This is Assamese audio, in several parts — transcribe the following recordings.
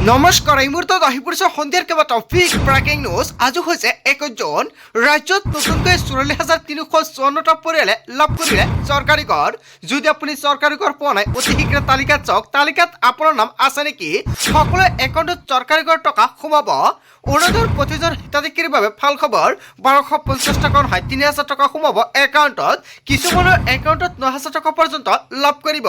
নমস্কাৰ এই মুহূৰ্তত আহি পৰিছে সন্ধিয়াৰ কেইবাটাও বিগ ব্ৰেকিং নিউজ। আজি হৈছে 21 জুন। ৰাজ্যত নতুনকৈ ৪৪,৩৫৪টা পৰিয়ালে লাভ কৰিলে চৰকাৰী ঘৰ। যদি আপুনি চৰকাৰী ঘৰ পোৱা নাই অতি শীঘ্ৰে তালিকাত চাওক। তালিকাত আপোনাৰ নাম আছে নেকি? সকলো একাউণ্টত চৰকাৰী ঘৰ টকা সোমাব। অৰুণোদয়ৰ প্ৰতিজন হিতাধিকাৰীৰ বাবে ভাল খবৰ। ১২৫০ টকা নহয় ৩,০০০ টকা সোমাব একাউণ্টত। কিছুমানৰ একাউণ্টত ৯,০০০ টকা পৰ্যন্ত লাভ কৰিব।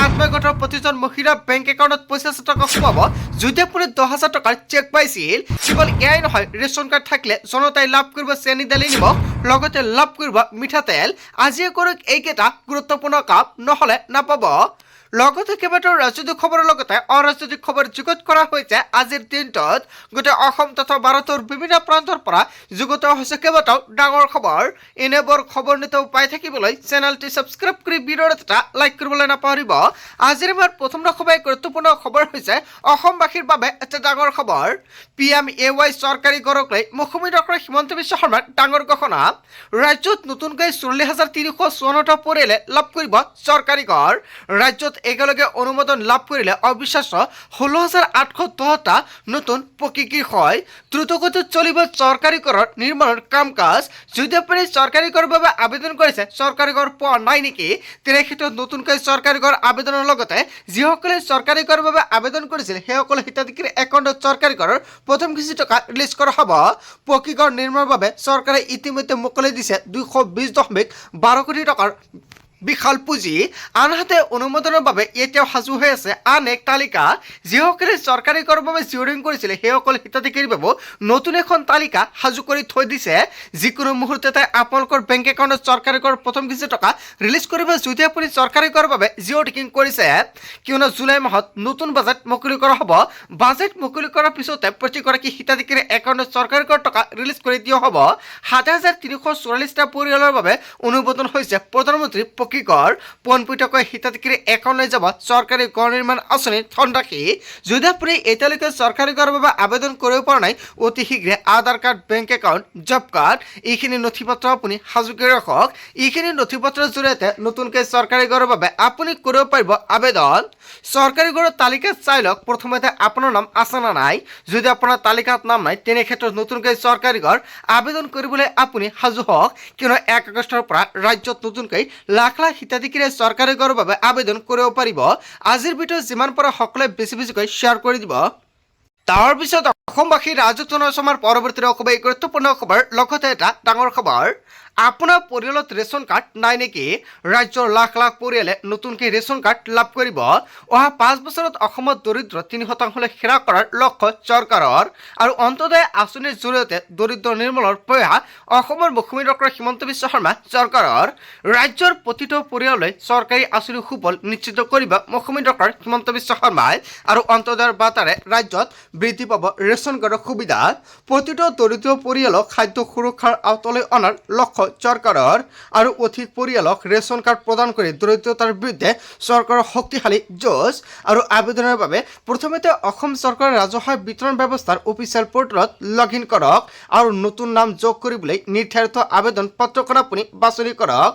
আত্মীয়গোটৰ প্ৰতিজন মহিলা বেংক একাউণ্টত ২৫,০০০ টকা সোমাব। যদি আপুনি ১০,০০০ টকাৰ চেক পাইছিল, কেৱল এয়াই নহয়, ৰেচন কাৰ্ড থাকিলে জনতাই লাভ কৰিব চেনি দালি নিমখ, লগতে লাভ কৰিব মিঠাতেল। আজিয়ে কৰক এইকেইটা গুৰুত্বপূৰ্ণ কাম, নহ'লে নাপাব। লগতে কেইবাটাও ৰাজনৈতিক খবৰৰ লগতে অৰাজনৈতিক খবৰ যুগুত কৰা হৈছে। আজিৰ দিনটোত গোটেই অসম তথা ভাৰতৰ বিভিন্ন প্ৰান্তৰ পৰা যুগুত হৈছে কেইবাটাও ডাঙৰ খবৰ। এনেবোৰ খবৰ নিতৌ পাই থাকিবলৈ চেনেলটি ছাবস্ক্ৰাইব কৰি ভিডিঅ'ত এটা লাইক কৰিবলৈ নাপাহৰিব। আজিৰ আমাৰ প্ৰথম খুবেই গুৰুত্বপূৰ্ণ খবৰ হৈছে অসমবাসীৰ বাবে এটা ডাঙৰ খবৰ। PMAY চৰকাৰী ঘৰক লৈ মুখ্যমন্ত্ৰী ডক্টৰ হিমন্ত বিশ্ব শৰ্মাৰ ডাঙৰ ঘোষণা। ৰাজ্যত নতুনকৈ ৪৪,৩৫৪টা পৰিয়ালে লাভ কৰিব চৰকাৰী ঘৰ। ৰাজ্যত একেলগে অনুমোদন লাভ কৰিলে অবিশ্বাস্য ১৬,৮১০টা নতুন পকী গৃহ। দ্ৰুতগতিত চলিব চৰকাৰী ঘৰৰ নিৰ্মাণৰ কাম কাজ। যদি আপুনি চৰকাৰী ঘৰৰ বাবে আবেদন কৰিছে, চৰকাৰী ঘৰ পোৱা নাই নেকি, তেনে ক্ষেত্ৰত নতুনকৈ চৰকাৰী ঘৰ আবেদনৰ লগতে যিসকলে চৰকাৰী ঘৰৰ বাবে আবেদন কৰিছিল সেইসকলে হিতাধিকাৰীৰ একাউণ্টত চৰকাৰী ঘৰৰ প্ৰথম কিস্তি টকা ৰিলিজ কৰা হ'ব। পকী ঘৰ নিৰ্মাণৰ বাবে চৰকাৰে ইতিমধ্যে মুকলি দিছে ২২০.১২ কোটি টকাৰ বিশাল পুঁজি। আনহাতে অনুমোদনৰ বাবে এতিয়াও সাজু হৈ আছে আন এক তালিকা। যিসকলে চৰকাৰী ঘৰৰ বাবে জিঅ'ৰিং কৰিছিলে সেইসকল হিতাধিকাৰীৰ বাবে নতুন এখন তালিকা সাজু কৰি থৈ দিছে। যিকোনো মুহূৰ্ততে আপোনালোকৰ বেংক একাউণ্টত চৰকাৰী ঘৰৰ প্ৰথম কিস্তি টকা ৰিলিজ কৰিব যদি আপুনি চৰকাৰী ঘৰৰ বাবে জিঅ'টিকিং কৰিছে। কিয়নো জুলাই মাহত নতুন বাজেট মুকলি কৰা হ'ব। বাজেট মুকলি কৰাৰ পিছতে প্ৰতিগৰাকী হিতাধিকাৰীৰ একাউণ্টত চৰকাৰী ঘৰৰ টকা ৰিলিজ কৰি দিয়া হ'ব। ৭,৩৪৪টা পৰিয়ালৰ বাবে অনুমোদন হৈছে প্ৰধানমন্ত্ৰী পকী ঘৰ। পোনপটীয়াকৈ হিতাধিকাৰীৰ একাউণ্টলৈ যাব চৰকাৰী ঘৰ নিৰ্মাণ আঁচনিৰ ধনৰাশি। যদি আপুনি এতিয়ালৈকে চৰকাৰী ঘৰৰ বাবে আবেদন কৰিব পৰা নাই, অতি শীঘ্ৰে Aadhaar card, bank account, job card এইখিনি নথি পত্ৰ আপুনি সাজু কৰি ৰাখক। এইখিনি নথি পত্ৰৰ জৰিয়তে নতুনকৈ চৰকাৰী ঘৰৰ বাবে আপুনি কৰিব পাৰিব আবেদন। চৰকাৰী ঘৰৰ তালিকাত চাই লওক প্ৰথমতে আপোনাৰ নাম আছে নে নাই। যদি আপোনাৰ তালিকাত নাম নাই, তেনে ক্ষেত্ৰত নতুনকৈ চৰকাৰী ঘৰ আবেদন কৰিবলৈ আপুনি সাজু হওক। কিয়নো ১ আগষ্টৰ পৰা ৰাজ্যত নতুনকৈ লাখ লাখ হিতাধিকাৰীয়ে চৰকাৰী ঘৰৰ বাবে আবেদন কৰিব পাৰিব। আজিৰ ভিডিঅ' যিমান পাৰে সকলোৱে বেছি বেছিকৈ শ্বেয়াৰ কৰি দিব। তাৰ পিছত অসমবাসীৰ ৰাজত্ব আমাৰ পৰৱৰ্তী খুবেই গুৰুত্বপূৰ্ণ খবৰ, লগতে এটা ডাঙৰ খবৰ। আপোনাৰ পৰিয়ালত ৰেচন কাৰ্ড নাই নেকি? ৰাজ্যৰ লাখ লাখ পৰিয়ালে নতুনকৈ ৰেচন কাৰ্ড লাভ কৰিব। অহা ৫ বছৰত অসমত দৰিদ্ৰ ৩% হ্ৰাস কৰাৰ লক্ষ্য চৰকাৰৰ। আৰু অন্তোদয় আঁচনিৰ জৰিয়তে দৰিদ্ৰ নিৰ্মূলৰ প্ৰয়াস অসমৰ মুখ্যমন্ত্ৰী ডক্টৰ হিমন্ত বিশ্ব শৰ্মা চৰকাৰৰ। ৰাজ্যৰ প্ৰতিটো পৰিয়াললৈ চৰকাৰী আঁচনিৰ সুফল নিশ্চিত কৰিব মুখ্যমন্ত্ৰী ডক্টৰ হিমন্ত বিশ্ব শৰ্মাই। আৰু অন্তোদয়ৰ বাটাৰে ৰাজ্যত বৃদ্ধি পাব ৰেচন কাৰ্ডৰ সুবিধা। প্ৰতিটো দৰিদ্ৰ পৰিয়ালক খাদ্য সুৰক্ষাৰ আওতালৈ অনাৰ লক্ষ্য চৰকাৰৰ। আৰু অধিক পৰিয়ালক ৰেচন কাৰ্ড প্ৰদান কৰি দৰিদ্ৰতাৰ বিৰুদ্ধে চৰকাৰৰ শক্তিশালী যুঁজ। আৰু আবেদনৰ বাবে প্ৰথমতে অসম চৰকাৰৰ ৰাজহুৱা বিতৰণ ব্যৱস্থাৰ অফিচিয়েল পৰ্টেলত লগ ইন কৰক আৰু নতুন নাম যোগ কৰিবলৈ নিৰ্ধাৰিত আবেদন পত্ৰখন আপুনি বাছনি কৰক।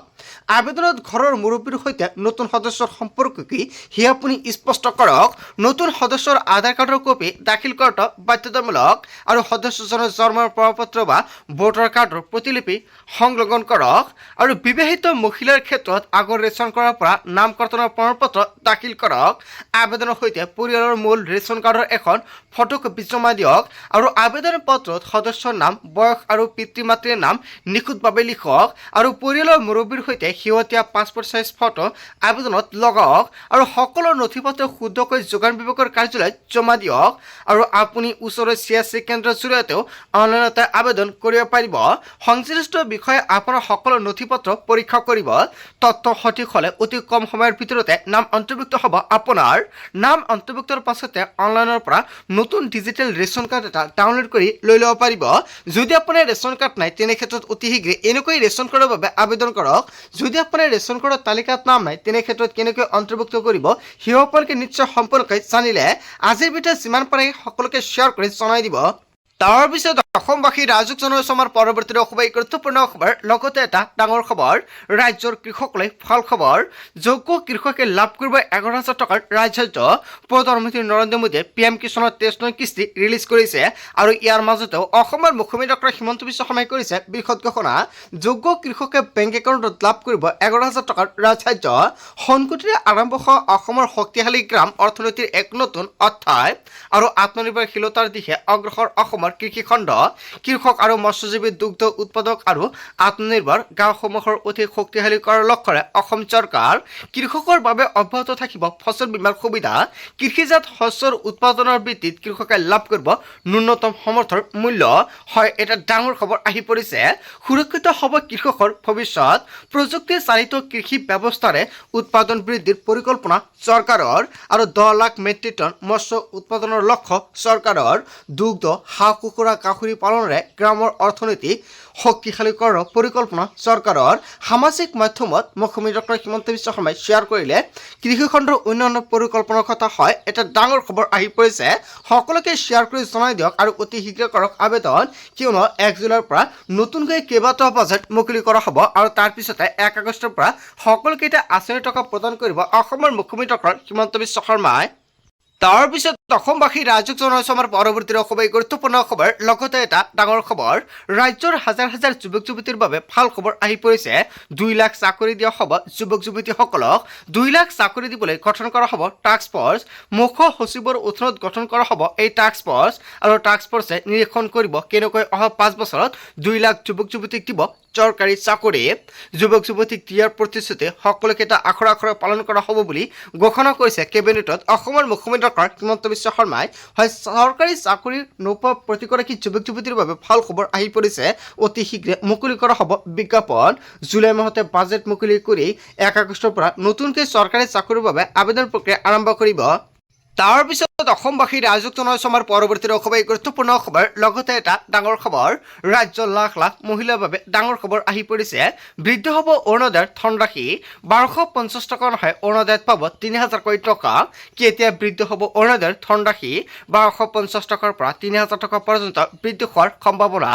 আবেদনত ঘৰৰ মুৰব্বীৰ সৈতে নতুন সদস্যৰ সম্পৰ্ক কি সেয়া আপুনি স্পষ্ট কৰক। নতুন সদস্যৰ আধাৰ কাৰ্ডৰ কপি দাখিল কৰাটো বাধ্যতামূলক। আৰু সদস্যজনৰ জন্মৰ প্ৰমাণপত্ৰ বা ভোটাৰ কাৰ্ডৰ প্ৰতিলিপি সংলগ্ন কৰক। আৰু বিবাহিত মহিলাৰ ক্ষেত্ৰত আগৰ ৰেচন কাৰ্ডৰ পৰা নাম কৰ্তনৰ প্ৰমাণপত্ৰ দাখিল কৰক। আবেদনৰ সৈতে পৰিয়ালৰ মূল ৰেচন কাৰ্ডৰ এখন ফটোকপি জমা দিয়ক। আৰু আবেদন পত্ৰত সদস্যৰ নাম, বয়স আৰু পিতৃ মাতৃৰ নাম নিখুঁতভাৱে লিখক। আৰু পৰিয়ালৰ মুৰব্বীৰ সৈতে শেহতীয়া পাছপোৰ্ট চাইজ ফটো আবেদনত লগাওক। আৰু সকলো নথি পত্ৰ শুদ্ধকৈ যোগান বিভাগৰ কাৰ্যালয়ত জমা দিয়ক। আৰু আপুনি ওচৰৰ CSC কেন্দ্ৰৰ জৰিয়তেও অনলাইনতে আবেদন কৰিব পাৰিব। সংশ্লিষ্ট বিষয়ে আপোনাৰ সকলো নথি পত্ৰ পৰীক্ষা কৰিব। তথ্য সঠিক হ'লে অতি কম সময়ৰ ভিতৰতে নাম অন্তৰ্ভুক্ত হ'ব। আপোনাৰ নাম অন্তৰ্ভুক্তৰ পাছতে অনলাইনৰ পৰা নতুন ডিজিটেল ৰেচন কাৰ্ড এটা ডাউনলোড কৰি লৈ ল'ব পাৰিব। যদি আপোনাৰ ৰেচন কাৰ্ড নাই, তেনে ক্ষেত্ৰত অতি শীঘ্ৰে এনেকৈ ৰেচন কাৰ্ডৰ বাবে আবেদন কৰক। যদি আপোনাৰ ৰেচন কাৰ্ডৰ তালিকাত নাম নাই, তেনে ক্ষেত্ৰত কেনেকৈ অন্তৰ্ভুক্ত কৰিব সেই সম্পৰ্কে নিশ্চয় সম্পূৰ্ণকৈ জানিলে আজিৰ ভিডিঅ' যিমান পাৰে সকলোকে শ্বেয়াৰ কৰি জনাই দিব। তাৰ পিছত অসমবাসী ৰাইজক জনাইছো আমাৰ পৰৱৰ্তী খুবেই গুৰুত্বপূৰ্ণ খবৰ লগতে এটা ডাঙৰ খবৰ ৰাজ্যৰ কৃষকলৈ ভাল খবৰ যোগ্য কৃষকে লাভ কৰিব 11,000 টকাৰ ৰাজসাহায্য প্ৰধানমন্ত্ৰী নৰেন্দ্ৰ মোদীয়ে PM কিষাণৰ 23 নং কিস্তি ৰিলিজ কৰিছে আৰু ইয়াৰ মাজতেও অসমৰ মুখ্যমন্ত্ৰী ডক্টৰ হিমন্ত বিশ্ব শৰ্মাই কৰিছে বৃহৎ ঘোষণা যোগ্য কৃষকে বেংক একাউণ্টত লাভ কৰিব 11,000 টকাৰ ৰাজসাহায্য সংকটেৰে আৰম্ভ হোৱা অসমৰ শক্তিশালী গ্ৰাম অৰ্থনীতিৰ এক নতুন অধ্যায় আৰু আত্মনিৰ্ভৰশীলতাৰ দিশে অগ্ৰসৰ অসমৰ কৃষি খণ্ড কৃষক আৰু মৎস্যজীৱী দুগ্ধ উৎপাদক আৰু আত্মনিৰ্ভৰ গাঁওসমূহৰ অধিক শক্তিশালী কৰাৰ লক্ষ্যৰে অসম চৰকাৰ কৃষকৰ বাবে অব্যাহত থাকিব ফচল বীমাৰ সুবিধা কৃষিজাত শস্যৰ উৎপাদনৰ ভিত্তিত কৃষকে লাভ কৰিব ন্যূনতম সমৰ্থন মূল্য হয় এটা ডাঙৰ খবৰ আহি পৰিছে সুৰক্ষিত হ'ব কৃষকৰ ভৱিষ্যত প্ৰযুক্তি চালিত কৃষি ব্যৱস্থাৰে উৎপাদন বৃদ্ধিৰ পৰিকল্পনা চৰকাৰৰ আৰু 10 লাখ মেট্ৰিক টন মৎস্য উৎপাদনৰ লক্ষ্য চৰকাৰৰ দুগ্ধ হাঁহ কুকুৰা গাহৰি পালনেৰে গ্ৰামৰ অৰ্থনীতি শক্তিশালী কৰাৰ পৰিকল্পনা চৰকাৰৰ সামাজিক মাধ্যমত মুখ্যমন্ত্ৰী ডক্টৰ হিমন্ত বিশ্ব শৰ্মাই শ্বেয়াৰ কৰিলে কৃষি খণ্ডৰ উন্নয়নৰ পৰিকল্পনাৰ কথা হয় এটা ডাঙৰ খবৰ আহি পৰিছে সকলোকে শ্বেয়াৰ কৰি জনাই দিয়ক আৰু অতি শীঘ্ৰে কৰক আবেদন কিয়নো 1 জুলাইৰ পৰা নতুনকৈ কেইবাটাও বাজেট মুকলি কৰা হ'ব আৰু তাৰ পিছতে 1 আগষ্টৰ পৰা সকলোকেইটা আঁচনিৰ টকা প্ৰদান কৰিব অসমৰ মুখ্যমন্ত্ৰী ডক্টৰ হিমন্ত বিশ্ব শৰ্মাই তাৰ পিছত অসমবাসী ৰাইজক জনাইছো আমাৰ পৰৱৰ্তী খুবেই গুৰুত্বপূৰ্ণ খবৰ লগতে এটা ডাঙৰ খবৰ ৰাজ্যৰ হাজাৰ হাজাৰ যুৱক যুৱতীৰ বাবে ভাল খবৰ আহি পৰিছে 2 লাখ চাকৰি দিয়া হ'ব যুৱক যুৱতীসকলক 2 লাখ চাকৰি দিবলৈ গঠন কৰা হ'ব টাস্ক ফৰ্চ মুখ্য সচিবৰ অধীনত গঠন কৰা হ'ব এই টাস্ক ফৰ্চ আৰু টাস্ক ফৰ্চে নিৰীক্ষণ কৰিব কেনেকৈ অহা 5 বছৰত 2 লাখ যুৱক যুৱতীক দিব চৰকাৰী চাকৰি যুৱক যুৱতীক দিয়াৰ প্ৰতিশ্ৰুতি সকলোকেইটা আখৰা আখৰে পালন কৰা হ'ব বুলি ঘোষণা কৰিছে কেবিনেটত অসমৰ মুখ্যমন্ত্ৰী ডক্টৰ হিমন্ত বিশ্ব শৰ্মাই হয় চৰকাৰী চাকৰি নোপোৱা প্ৰতিগৰাকী যুৱক যুৱতীৰ বাবে ভাল খবৰ আহি পৰিছে অতি শীঘ্ৰে মুকলি কৰা হ'ব বিজ্ঞাপন জুলাই মাহতে বাজেট মুকলি কৰি 1 আগষ্টৰ পৰা নতুনকৈ চৰকাৰী চাকৰিৰ বাবে আবেদন প্ৰক্ৰিয়া আৰম্ভ কৰিব তাৰ পিছত অসমবাসী ৰাইজক জনাইছো আমাৰ পৰৱৰ্তী খুবেই গুৰুত্বপূৰ্ণ খবৰ লগতে এটা ডাঙৰ খবৰ ৰাজ্যৰ লাখ লাখ মহিলাৰ বাবে ডাঙৰ খবৰ আহি পৰিছে বৃদ্ধি হ'ব অৰুণোদয়ৰ ধনৰাশি 1250 টকা নহয় অৰুণোদয়ত পাব 3,000 কোটি টকা কেতিয়া বৃদ্ধি হ'ব অৰুণোদয়ৰ ধনৰাশি 1250 টকাৰ পৰা 3,000 টকা পৰ্যন্ত বৃদ্ধি হোৱাৰ সম্ভাৱনা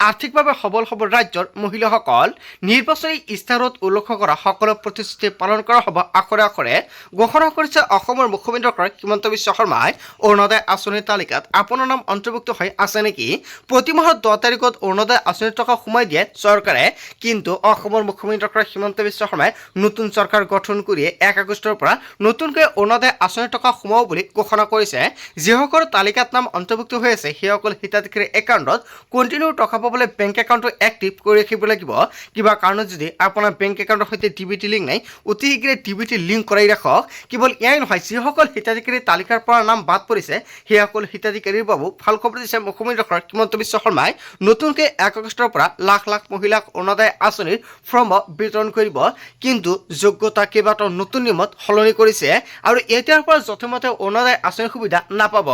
আৰ্থিকভাৱে সবল হ'ব ৰাজ্যৰ মহিলাসকল নিৰ্বাচনী ইস্তাহাৰত উল্লেখ কৰা সকলো প্ৰতিশ্ৰুতি পালন কৰা হ'ব আখৰে আখৰে ঘোষণা কৰিছে অসমৰ মুখ্যমন্ত্ৰী ডক্টৰ হিমন্ত বিশ্ব শৰ্মাই অৰুণোদয় আঁচনিৰ তালিকাত আপোনাৰ নাম অন্তৰ্ভুক্ত হৈ আছে নেকি প্ৰতি মাহৰ 10 তাৰিখত অৰুণোদয় আঁচনিৰ টকা সোমাই দিয়ে চৰকাৰে কিন্তু অসমৰ মুখ্যমন্ত্ৰী ডক্টৰ হিমন্ত বিশ্ব শৰ্মাই নতুন চৰকাৰ গঠন কৰি 1 আগষ্টৰ পৰা নতুনকৈ অৰুণোদয় আঁচনিৰ টকা সোমাব বুলি ঘোষণা কৰিছে যিসকলৰ তালিকাত নাম অন্তৰ্ভুক্ত হৈ আছে সেইসকল হিতাধিকাৰীৰ একাউণ্টত কণ্টিনিউ টকা পাবলৈ বেংক একাউণ্টটো এক্টিভ কৰি ৰাখিব লাগিব কিবা কাৰণত যদি আপোনাৰ বেংক একাউণ্টৰ সৈতে ডিবিটি লিংক নাই অতি শীঘ্ৰে ডিবিটি লিংক কৰাই ৰাখক কেৱল ইয়াই নহয় যিসকল হিতাধিকাৰী তালিকাৰ পৰা নাম বাদ পৰিছে সেইসকল হিতাধিকাৰীৰ বাবু ভাল খবৰ দিছে মুখ্যমন্ত্ৰী ডক্টৰ হিমন্ত বিশ্ব শৰ্মাই নতুনকৈ 1 আগষ্টৰ পৰা লাখ লাখ মহিলাক অৰুণোদয় আঁচনিৰ ফৰ্ম বিতৰণ কৰিব কিন্তু যোগ্যতা কেইবাটাও নতুন নিয়মত সলনি কৰিছে আৰু এতিয়াৰ পৰা যথেমতে অৰুণোদয় আঁচনিৰ সুবিধা নাপাব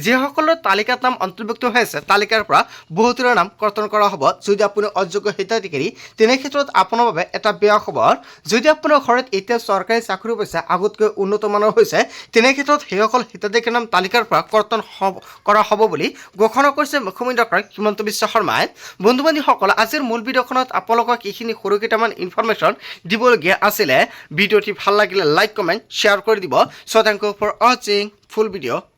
যিসকলৰ তালিকাত নাম অন্তৰ্ভুক্ত হৈ আছে তালিকাৰ পৰা বহুতৰে নাম কৰ্তন কৰা হ'ব যদি আপুনি অযোগ্য হিতাধিকাৰী তেনে ক্ষেত্ৰত আপোনাৰ বাবে এটা বেয়া খবৰ যদি আপোনাৰ ঘৰত এতিয়া চৰকাৰী চাকৰি পাইছে আগতকৈ উন্নত মানৰ হৈছে তেনে ক্ষেত্ৰত সেইসকল হিতাধিকাৰীৰ নাম তালিকাৰ পৰা কৰ্তন কৰা হ'ব বুলি ঘোষণা কৰিছে মুখ্যমন্ত্ৰী ডক্টৰ হিমন্ত বিশ্ব শৰ্মাই বন্ধু বান্ধৱীসকল আজিৰ মূল ভিডিঅ'খনত আপোনালোকক এইখিনি সৰু কেইটামান ইনফৰমেশ্যন দিবলগীয়া আছিলে ভিডিঅ'টি ভাল লাগিলে লাইক কমেণ্ট শ্বেয়াৰ কৰি দিব চ' থেংক ইউ ফৰ ৱাচিং ফুল ভিডিঅ'